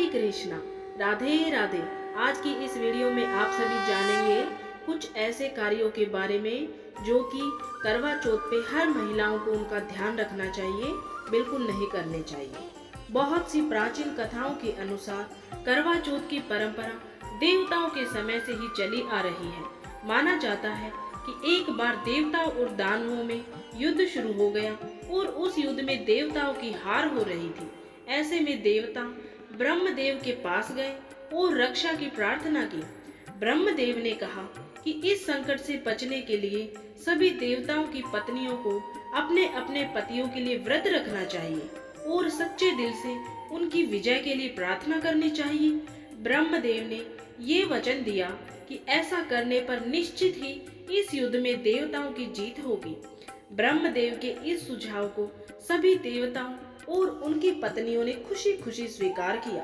कृष्णा, राधे राधे। आज की इस वीडियो में आप सभी जानेंगे कुछ ऐसे कार्यों के बारे में जो कि करवा चौथ पे हर महिलाओं को उनका ध्यान रखना चाहिए, बिल्कुल नहीं करने चाहिए। बहुत सी प्राचीन कथाओं के अनुसार करवा चौथ की परंपरा देवताओं के समय से ही चली आ रही है। माना जाता है कि एक बार देवताओं और दानवों में युद्ध शुरू हो गया और उस युद्ध में देवताओं की हार हो रही थी। ऐसे में देवता ब्रह्मदेव के पास गए और रक्षा की प्रार्थना की। ब्रह्मदेव ने कहा कि इस संकट से बचने के लिए सभी देवताओं की पत्नियों को अपने अपने पतियों के लिए व्रत रखना चाहिए और सच्चे दिल से उनकी विजय के लिए प्रार्थना करनी चाहिए। ब्रह्मदेव ने ये वचन दिया कि ऐसा करने पर निश्चित ही इस युद्ध में देवताओं की जीत होगी। ब्रह्मदेव के इस सुझाव को सभी देवताओं और उनकी पत्नियों ने खुशी खुशी स्वीकार किया।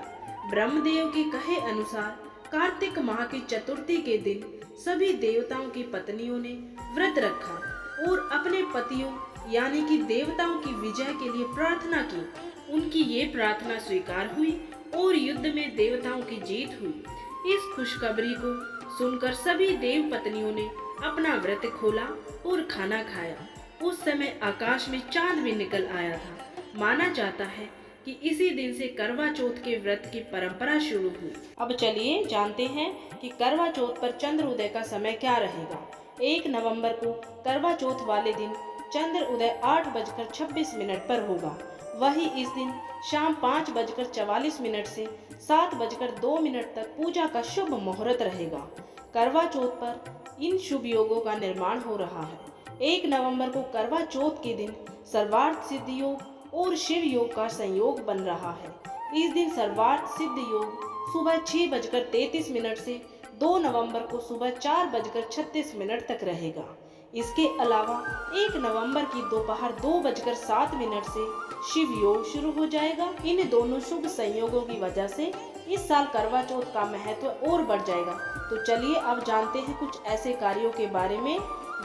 ब्रह्मदेव के कहे अनुसार कार्तिक माह की चतुर्थी के दिन सभी देवताओं की पत्नियों ने व्रत रखा और अपने पतियों यानी कि देवताओं की विजय के लिए प्रार्थना की। उनकी ये प्रार्थना स्वीकार हुई और युद्ध में देवताओं की जीत हुई। इस खुशखबरी को सुनकर सभी देव पत्नियों ने अपना व्रत खोला और खाना खाया। उस समय आकाश में चांद भी निकल आया था। माना जाता है कि इसी दिन से करवा चौथ के व्रत की परंपरा शुरू हुई। अब चलिए जानते हैं कि करवा चौथ पर चंद्र उदय का समय क्या रहेगा। 1 नवंबर को करवा चौथ वाले दिन चंद्र उदय 8:26 पर होगा। वही इस दिन शाम 5:44 से 7:02 तक पूजा का शुभ मुहूर्त रहेगा। करवा चौथ पर इन शुभ योगों का निर्माण हो रहा है। 1 नवंबर को करवा चौथ के दिन सर्वार्थ सिद्ध योग और शिव योग का संयोग बन रहा है। इस दिन सर्वार्थ सिद्ध योग सुबह 6:33 से 2 नवंबर को सुबह 4:36 तक रहेगा। इसके अलावा 1 नवंबर की दोपहर 2:07 से शिव योग शुरू हो जाएगा। इन दोनों शुभ संयोगों की वजह से इस साल करवा चौथ का महत्व और बढ़ जाएगा। तो चलिए अब जानते हैं कुछ ऐसे कार्यों के बारे में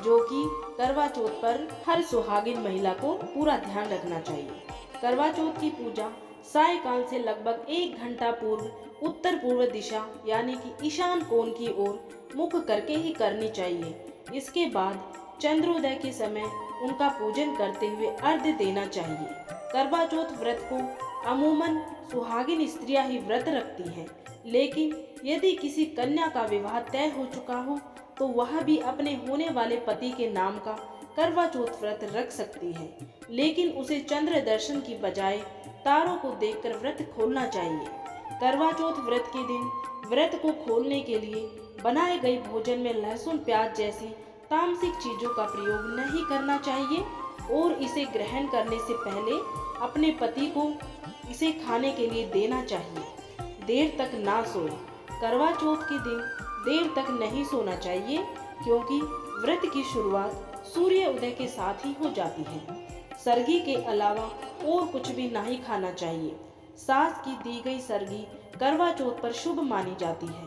जो कि करवा चौथ पर हर सुहागिन महिला को पूरा ध्यान रखना चाहिए। करवा चौथ की पूजा सायकाल से लगभग 1 घंटा पूर्व उत्तर पूर्व दिशा यानी कि ईशान कोण की ओर मुख करके ही करनी चाहिए। इसके बाद चंद्रोदय के समय उनका पूजन करते हुए अर्घ्य देना चाहिए। करवा चौथ व्रत को अमूमन सुहागिन स्त्रियां ही व्रत रखती हैं, लेकिन यदि किसी कन्या का विवाह तय हो चुका हो तो वह भी अपने होने वाले पति के नाम का करवा चौथ व्रत रख सकती है, लेकिन उसे चंद्र दर्शन की बजाय तारों को देखकर व्रत खोलना चाहिए। करवा चौथ व्रत के दिन व्रत को खोलने के लिए बनाए गए भोजन में लहसुन प्याज जैसी तामसिक चीजों का प्रयोग नहीं करना चाहिए और इसे ग्रहण करने से पहले अपने पति को इसे खाने के लिए देना चाहिए। देर तक ना सोए। करवा चौथ के दिन देर तक नहीं सोना चाहिए क्योंकि व्रत की शुरुआत सूर्य उदय के साथ ही हो जाती है। सरगी के अलावा और कुछ भी नहीं खाना चाहिए। सास की दी गई सरगी करवा चौथ पर शुभ मानी जाती है।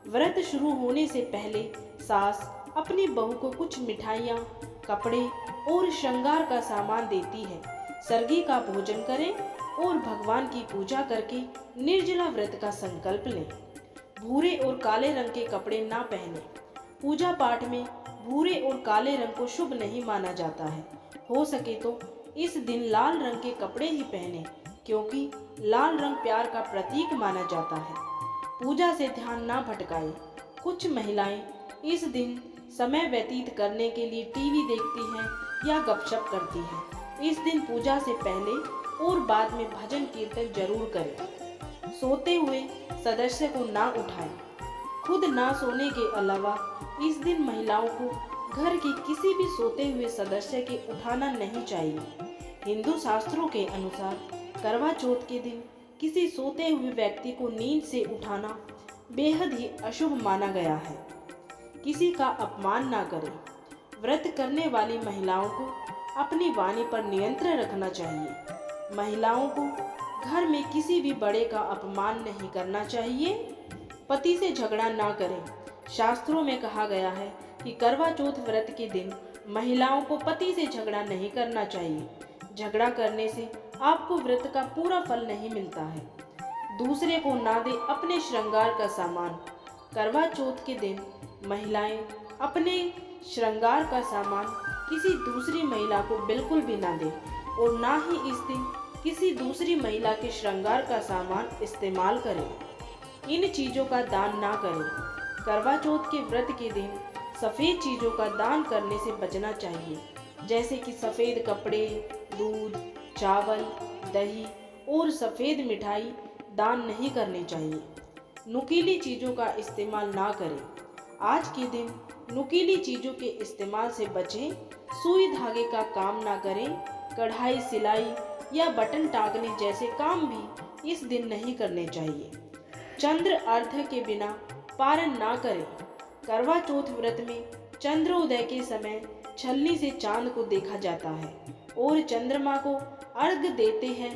व्रत शुरू होने से पहले सास अपनी बहू को कुछ मिठाइयाँ, कपड़े और श्रृंगार का सामान देती है। सरगी का भोजन करें और भगवान की पूजा करके निर्जला व्रत का संकल्प लें। भूरे और काले रंग के कपड़े ना पहने। पूजा पाठ में भूरे और काले रंग को शुभ नहीं माना जाता है। हो सके तो इस दिन लाल रंग के कपड़े ही पहने क्योंकि लाल रंग प्यार का प्रतीक माना जाता है। पूजा से ध्यान ना भटकाए। कुछ महिलाएं इस दिन समय व्यतीत करने के लिए टीवी देखती हैं या गपशप करती हैं। इस दिन पूजा से पहले और बाद में भजन कीर्तन जरूर करें। सोते हुए सदस्य को ना उठाएं। खुद ना सोने के अलावा इस दिन महिलाओं को घर के किसी भी सोते हुए सदस्य के उठाना नहीं चाहिए। हिंदू शास्त्रों के अनुसार करवा चौथ के दिन किसी सोते हुए व्यक्ति को नींद से उठाना बेहद ही अशुभ माना गया है। किसी का अपमान ना करें। व्रत करने वाली महिलाओं को अपनी वाणी पर नियंत्रण रखना चाहिए। महिलाओं को घर में किसी भी बड़े का अपमान नहीं करना चाहिए। पति से झगड़ा ना करें। शास्त्रों में कहा गया है कि करवा चौथ व्रत के दिन महिलाओं को पति से झगड़ा नहीं करना चाहिए। झगड़ा करने से आपको व्रत का पूरा फल नहीं मिलता है। दूसरे को ना दे अपने श्रृंगार का सामान। करवा चौथ के दिन महिलाएं अपने श्रृंगार का सामान किसी दूसरी महिला को बिल्कुल भी ना दें और ना ही इस दिन किसी दूसरी महिला के श्रृंगार का सामान इस्तेमाल करें। इन चीज़ों का दान ना करें। करवा चौथ के व्रत के दिन सफ़ेद चीज़ों का दान करने से बचना चाहिए, जैसे कि सफ़ेद कपड़े, दूध, चावल, दही और सफ़ेद मिठाई दान नहीं करने चाहिए। नुकीली चीज़ों का इस्तेमाल ना करें। आज के दिन नुकीली चीज़ों के इस्तेमाल से बचें। सुई धागे का काम ना करें। कढ़ाई, सिलाई या बटन टांगने जैसे काम भी इस दिन नहीं करने चाहिए। चंद्र अर्घ्य के बिना पारण ना करें। करवा चौथ व्रत में चंद्रोदय के समय छलनी से चांद को देखा जाता है और चंद्रमा को अर्घ्य देते हैं।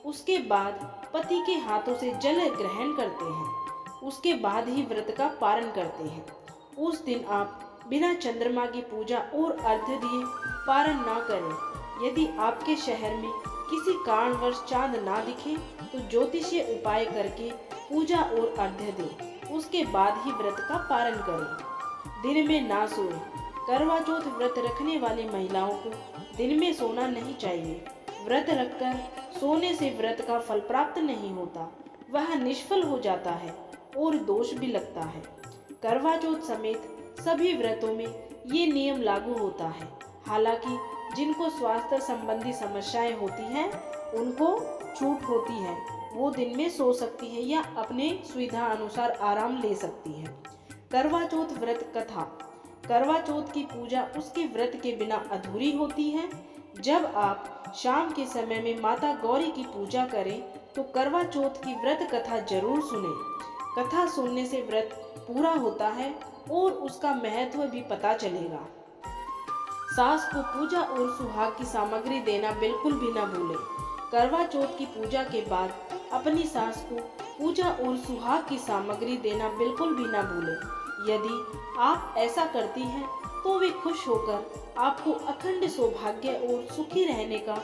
उसके बाद पति के हाथों से जल ग्रहण करते हैं। उसके बाद ही व्रत का पारण करते हैं। उस दिन आप बिना चंद्रमा की पूजा और अर्घ्य दिए पारण ना करें। यदि आपके शहर में किसी कारणवश चांद ना दिखे तो ज्योतिषीय उपाय करके पूजा और अर्घ्य दें। उसके बाद ही व्रत का पारण करें। दिन में ना सोएं। करवा चौथ व्रत रखने वाली महिलाओं को दिन में सोना नहीं चाहिए। व्रत रखकर सोने से व्रत का फल प्राप्त नहीं होता, वह निष्फल हो जाता है और दोष भी लगता है। करवा चौथ समेत सभी व्रतों में ये नियम लागू होता है। हालांकि जिनको स्वास्थ्य संबंधी समस्याएं होती हैं उनको छूट होती है, वो दिन में सो सकती है या अपने सुविधा अनुसार आराम ले सकती है। करवा चौथ व्रत कथा। करवा चौथ की पूजा उसके व्रत के बिना अधूरी होती है। जब आप शाम के समय में माता गौरी की पूजा करें तो करवा चौथ की व्रत कथा जरूर सुने। कथा सुनने से व्रत पूरा होता है और उसका महत्व भी पता चलेगा। सास को पूजा और सुहाग की सामग्री देना बिल्कुल भी ना भूलें। करवा चौथ की पूजा के बाद अपनी सास को पूजा और सुहाग की सामग्री देना बिल्कुल भी ना भूलें। यदि आप ऐसा करती हैं तो वे खुश होकर आपको अखंड सौभाग्य और सुखी रहने का,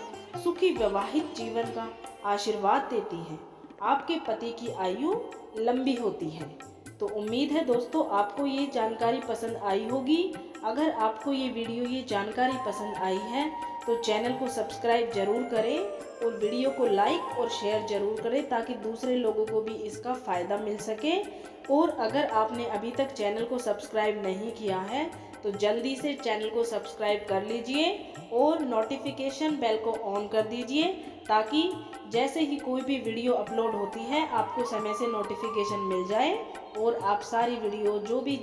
सुखी वैवाहिक जीवन का आशीर्वाद देती हैं। आपके पति की आयु लंबी होती है। तो उम्मीद है दोस्तों आपको ये जानकारी पसंद आई होगी। अगर आपको ये वीडियो, ये जानकारी पसंद आई है तो चैनल को सब्सक्राइब जरूर करें और वीडियो को लाइक और शेयर जरूर करें ताकि दूसरे लोगों को भी इसका फ़ायदा मिल सके। और अगर आपने अभी तक चैनल को सब्सक्राइब नहीं किया है तो जल्दी से चैनल को सब्सक्राइब कर लीजिए और नोटिफिकेशन बेल को ऑन कर दीजिए ताकि जैसे ही कोई भी वीडियो अपलोड होती है आपको समय से नोटिफिकेशन मिल जाए और आप सारी वीडियो जो भी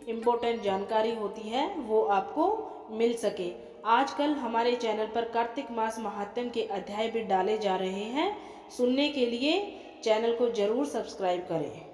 इम्पोर्टेंट जानकारी होती है वो आपको मिल सके। आजकल हमारे चैनल पर कार्तिक मास महात्म्य के अध्याय भी डाले जा रहे हैं। सुनने के लिए चैनल को जरूर सब्सक्राइब करें।